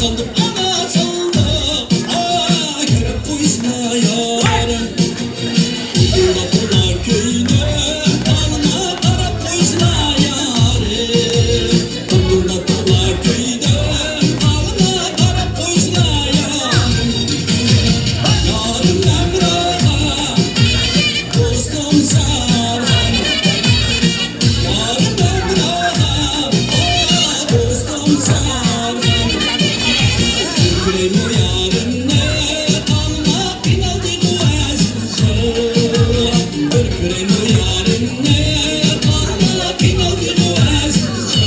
saldım ana saldım. Aa görüp kuyusuna yarım. Kulaklar köyde alma karap kuyusuna yarım. Kulaklar köyde alma karap kuyusuna yarım. Yarım Emrah'a dostum Sarhan. Yarım Emrah'a dostum Sarhan. Küremi yarınne alma inaldı kuvvetsizce. Küremi yarınne alma inaldı kuvvetsizce.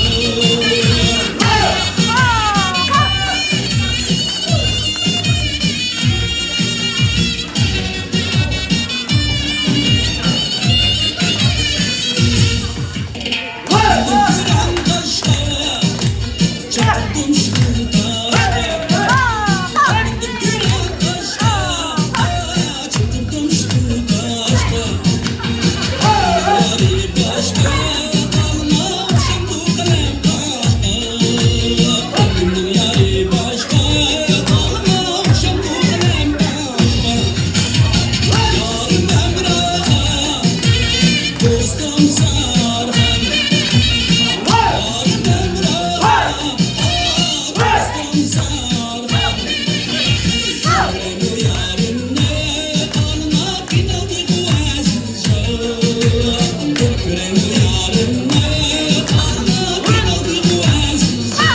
Kıran taşta çarptım şu taşta. Kıran taşta çarptım şu taşta. Yari başka kalmamışım bu kalem taşta. Yari başka kalmamışım bu kalem taşta. Yarım Emrah'a dostum Sarhan. Yarım Emrah'a dostum Sarhan. Küremi yarınne alma inaldı kuvvetsizce. Küremi yarınne alma inaldı kuvvetsizce.